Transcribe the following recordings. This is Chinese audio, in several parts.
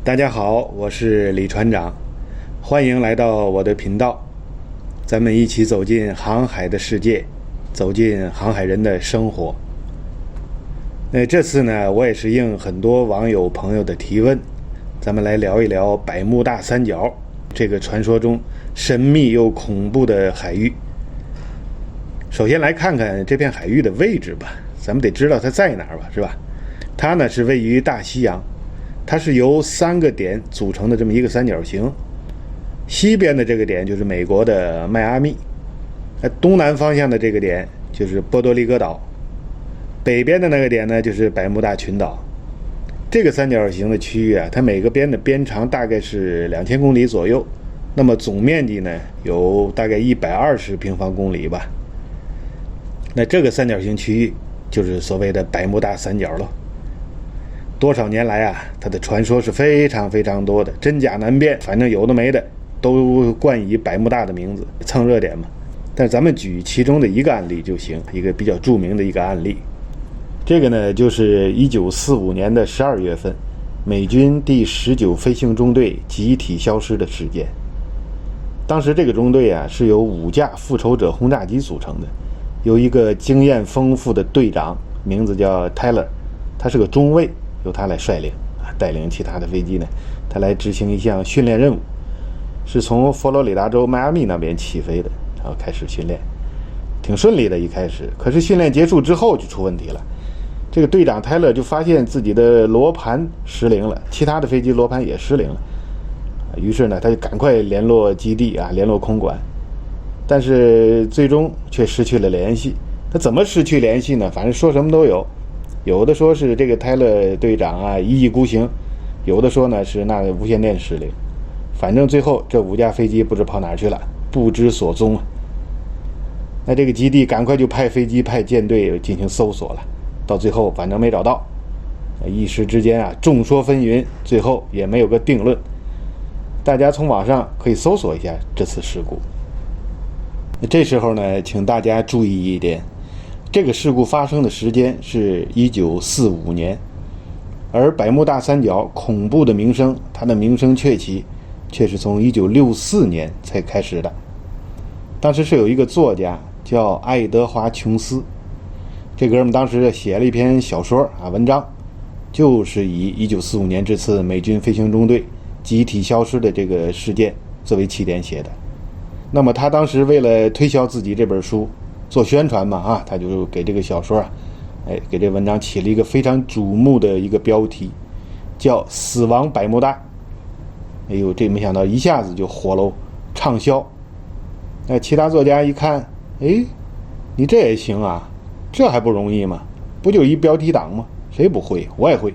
大家好，我是李船长，欢迎来到我的频道，咱们一起走进航海的世界，走进航海人的生活。这次呢，我也是应很多网友朋友的提问，咱们来聊一聊百慕大三角这个传说中神秘又恐怖的海域。首先来看看这片海域的位置吧，咱们得知道它在哪儿吧，是吧？它呢是位于大西洋，它是由3个点组成的这么一个三角形。西边的这个点就是美国的迈阿密，东南方向的这个点就是波多黎各岛，北边的那个点呢就是百慕大群岛。这个三角形的区域啊，它每个边的边长大概是2000公里左右，那么总面积呢有大概120平方公里吧。那这个三角形区域就是所谓的百慕大三角了。多少年来啊，它的传说是非常非常多的，真假难辨，反正有的没的都冠以百慕大的名字，蹭热点嘛。但咱们举其中的一个案例就行，一个比较著名的一个案例。这个呢，就是1945年的12月份，美军第19飞行中队集体消失的事件。当时这个中队啊，是由5架复仇者轰炸机组成的，有一个经验丰富的队长，名字叫 Tyler， 他是个中尉，由他来率领，带领其他的飞机呢，他来执行一项训练任务，是从佛罗里达州迈阿密那边起飞的，然后开始训练，挺顺利的一开始。可是训练结束之后就出问题了，这个队长泰勒就发现自己的罗盘失灵了，其他的飞机罗盘也失灵了，于是呢他就赶快联络基地啊，联络空管，但是最终却失去了联系。他怎么失去联系呢？反正说什么都有，有的说是这个泰勒队长啊一意孤行，有的说呢是那个无线电失灵，反正最后这5架飞机不知跑哪儿去了，不知所踪啊。那这个基地赶快就派飞机派舰队进行搜索了，到最后反正没找到，一时之间啊众说纷纭，最后也没有个定论。大家从网上可以搜索一下这次事故。这时候呢，请大家注意一点，这个事故发生的时间是1945年，而百慕大三角恐怖的名声，它的名声鹊起却是从1964年才开始的。当时是有一个作家叫爱德华·琼斯，这哥们当时写了一篇小说啊文章，就是以1945年这次美军飞行中队集体消失的这个事件作为起点写的。那么他当时为了推销自己这本书做宣传嘛他就给这个小说给这文章起了一个非常瞩目的一个标题，叫死亡百慕大。哎呦，这没想到一下子就火喽，畅销。其他作家一看，你这也行啊，这还不容易吗？不就一标题党吗？谁不会？我也会。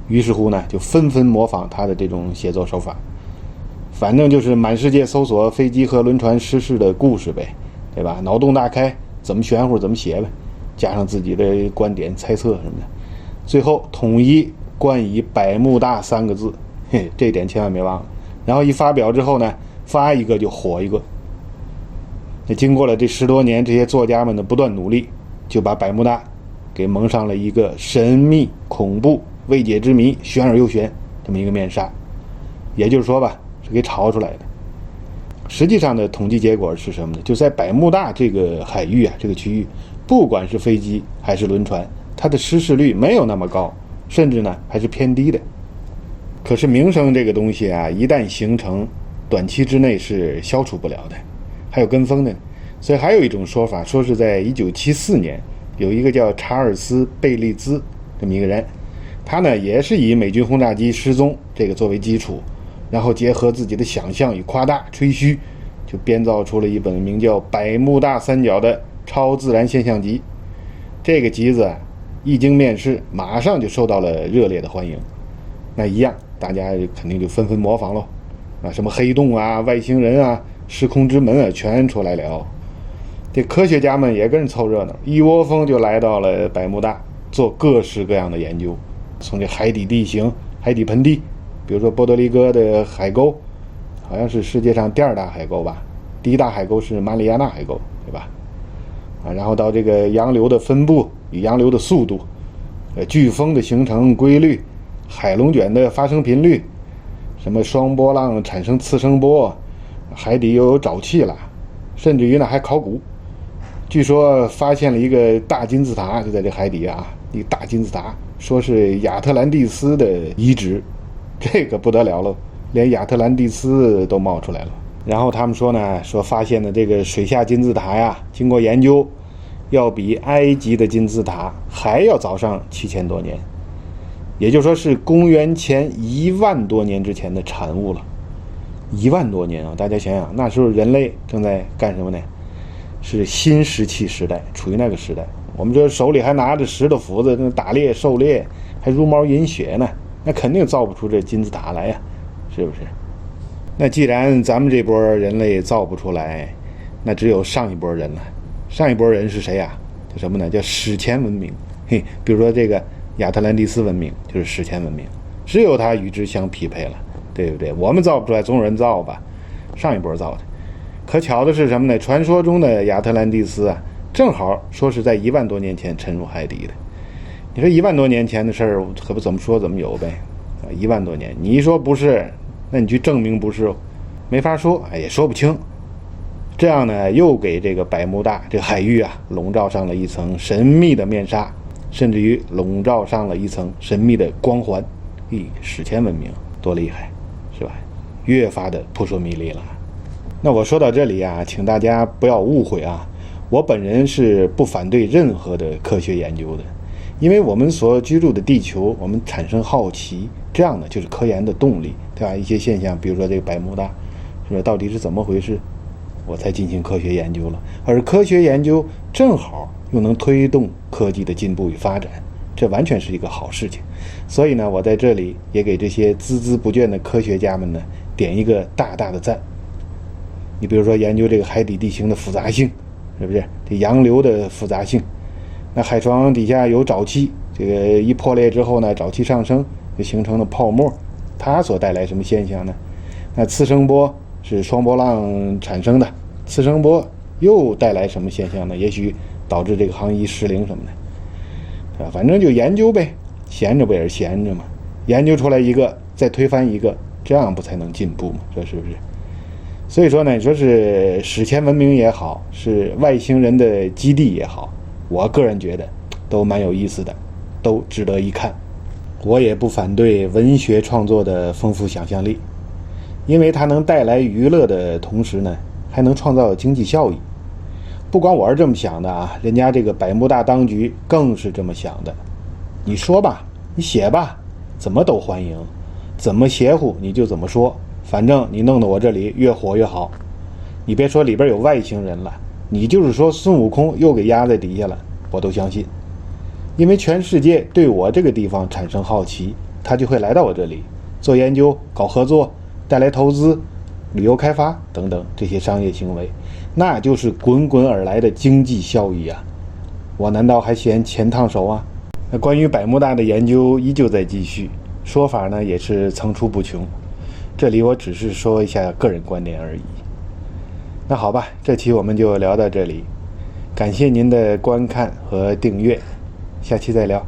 于是乎呢，就纷纷模仿他的这种写作手法，反正就是满世界搜索飞机和轮船失事的故事呗，对吧？脑洞大开，怎么玄乎怎么写呗，加上自己的观点猜测什么的，最后统一冠以百慕大3个字，这点千万别忘了。然后一发表之后呢，发一个就火一个。那经过了这10多年这些作家们的不断努力，就把百慕大给蒙上了一个神秘恐怖未解之谜，悬而又悬这么一个面纱，也就是说吧，是给炒出来的。实际上的统计结果是什么呢？就在百慕大这个海域这个区域，不管是飞机还是轮船，它的失事率没有那么高，甚至呢还是偏低的。可是名声这个东西一旦形成，短期之内是消除不了的，还有跟风的。所以还有一种说法，说是在1974年有一个叫查尔斯·贝利兹这么一个人，他呢也是以美军轰炸机失踪这个作为基础，然后结合自己的想象与夸大吹嘘，就编造出了一本名叫《百慕大三角》的超自然现象集。这个集子一经面世，马上就受到了热烈的欢迎。那一样，大家肯定就纷纷模仿咯，什么黑洞外星人时空之门全出来了。这科学家们也跟着凑热闹，一窝蜂就来到了百慕大，做各式各样的研究，从这海底地形、海底盆地，比如说波多黎各的海沟，好像是世界上第2大海沟吧，第1大海沟是马里亚纳海沟，对吧？然后到这个洋流的分布与洋流的速度，飓风的形成规律，海龙卷的发生频率，什么双波浪产生次声波，海底又有沼气了，甚至于呢还考古。据说发现了一个大金字塔，就在这海底啊，一个大金字塔，说是亚特兰蒂斯的遗址，这个不得了了，连亚特兰蒂斯都冒出来了。然后他们说呢，说发现的这个水下金字塔呀，经过研究，要比埃及的金字塔还要早上7000多年，也就是说是公元前1万多年之前的产物了。1万多年啊，大家想想，那时候人类正在干什么呢？是新石器时代，处于那个时代。我们这手里还拿着石头斧子，那打猎狩猎，还茹毛饮血呢，那肯定造不出这金字塔来呀，是不是？那既然咱们这波人类造不出来，那只有上一波人了。上一波人是谁呀？叫什么呢？叫史前文明。比如说这个亚特兰蒂斯文明就是史前文明，只有它与之相匹配了，对不对？我们造不出来，总有人造吧，上一波造的。可巧的是什么呢？传说中的亚特兰蒂斯啊，正好说是在1万多年前沉入海底的。你说1万多年前的事儿，可不怎么说怎么有呗？1万多年，你一说不是，那你去证明不是，没法说，也说不清。这样呢，又给这个百慕大这个海域啊，笼罩上了一层神秘的面纱，甚至于笼罩上了一层神秘的光环。史前文明多厉害，是吧？越发的扑朔迷离了。那我说到这里啊，请大家不要误会啊，我本人是不反对任何的科学研究的，因为我们所居住的地球，我们产生好奇，这样呢就是科研的动力，对吧？一些现象，比如说这个百慕大，是吧？到底是怎么回事，我才进行科学研究了。而科学研究正好又能推动科技的进步与发展，这完全是一个好事情。所以呢，我在这里也给这些孜孜不倦的科学家们呢点一个大大的赞。你比如说研究这个海底地形的复杂性，是不是？这洋流的复杂性，那海床底下有沼气，这个一破裂之后呢，沼气上升就形成了泡沫，它所带来什么现象呢？那次声波是双波浪产生的，次声波又带来什么现象呢？也许导致这个航衣失灵什么的，对吧？反正就研究呗，闲着不也是闲着嘛？研究出来一个，再推翻一个，这样不才能进步嘛？这是不是？所以说呢，你说是史前文明也好，是外星人的基地也好，我个人觉得都蛮有意思的，都值得一看。我也不反对文学创作的丰富想象力，因为它能带来娱乐的同时呢，还能创造经济效益。不光我是这么想的啊，人家这个百慕大当局更是这么想的。你说吧，你写吧，怎么都欢迎，怎么邪乎你就怎么说，反正你弄得我这里越火越好。你别说里边有外星人了，你就是说孙悟空又给压在底下了，我都相信。因为全世界对我这个地方产生好奇，他就会来到我这里做研究、搞合作，带来投资、旅游开发等等这些商业行为，那就是滚滚而来的经济效益啊！我难道还嫌钱烫手啊？那关于百慕大的研究依旧在继续，说法呢也是层出不穷。这里我只是说一下个人观点而已。那好吧，这期我们就聊到这里，感谢您的观看和订阅，下期再聊。